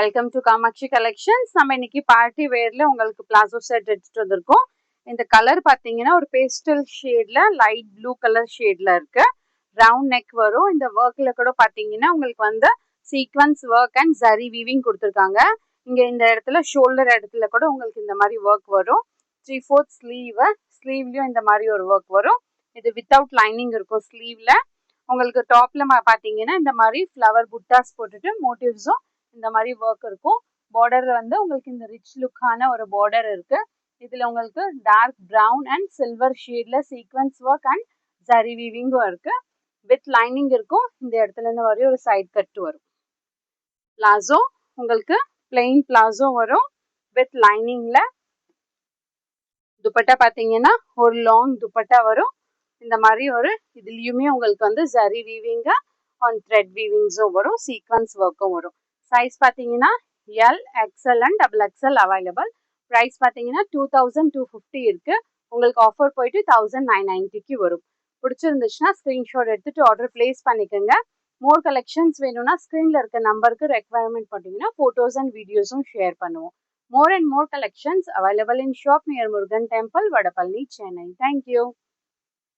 Welcome to Kamakshi collections. நம்ம இன்னைக்கு party வேர்ல உங்களுக்கு பிளாசோ செட் எடுத்துட்டு வந்திருக்கோம். இந்த கலர் பாத்தீங்கன்னா ஒரு பேஸ்டல் ஷேட்ல லைட் ப்ளூ கலர் ஷேட்ல இருக்கு. ரவுண்ட் நெக் வரும். இந்த ஒர்க்ல கூட பாத்தீங்கன்னா உங்களுக்கு வந்து sequence work and zari weaving கொடுத்துருக்காங்க. இங்க இந்த இடத்துல ஷோல்டர் இடத்துல கூட உங்களுக்கு இந்த மாதிரி ஒர்க் வரும். 3/4 ஸ்லீவ்லயும் இந்த மாதிரி ஒரு ஒர்க் வரும். இது வித்தவுட் லைனிங் இருக்கும். ஸ்லீவ்ல உங்களுக்கு டாப்ல பாத்தீங்கன்னா இந்த மாதிரி ஃப்ளவர் புட்டாஸ் போட்டுட்டு மோட்டிவ்ஸும் இந்த மாதிரி ஒர்க் இருக்கும். பார்டர்ல வந்து உங்களுக்கு இந்த ரிச் லுக்கான ஒரு பார்டர் இருக்கு. இதுல உங்களுக்கு டார்க் பிரவுன் அண்ட் சில்வர் ஷேட்ல சீக்வன்ஸ் ஒர்க் அண்ட் ஜரி வீவிங்கும் இருக்கு. வித் லைனிங் இருக்கும். இந்த இடத்துல இருந்து வரையும் ஒரு சைட் கட் வரும். பிளாசோ உங்களுக்கு பிளெயின் பிளாசோ வரும் வித் லைனிங்ல. துப்பட்டா பாத்தீங்கன்னா ஒரு லாங் துப்பட்டா வரும். இந்த மாதிரி ஒரு இதுலயுமே உங்களுக்கு வந்து ஜரி வீவிங் ஆன் த்ரெட் வீவிங்ஸும் வரும். சீக்வன்ஸ் ஒர்க்கும் வரும். சைஸ் பார்த்தீங்கன்னா L, XL and double XL available. Price பார்த்தீங்கன்னா 2250 இருக்கு. உங்களுக்கு ஆஃபர் போயிட்டு 1990க்கு வரும். பிடிச்சிருந்துச்சுன்னா ஸ்க்ரீன்ஷாட் எடுத்துட்டு ஆர்டர் பிளேஸ் பண்ணிக்கோங்க. மோர் கலெக்ஷன்ஸ் வேணும்னா ஸ்க்ரீனில் இருக்க நம்பருக்கு ரெக்வயர்மெண்ட் பண்ணிங்கன்னா ஃபோட்டோஸ் அண்ட் வீடியோஸும் ஷேர் பண்ணுவோம். More and more collections available in shop near Murugan Temple, Vadapalli, Chennai. Thank you.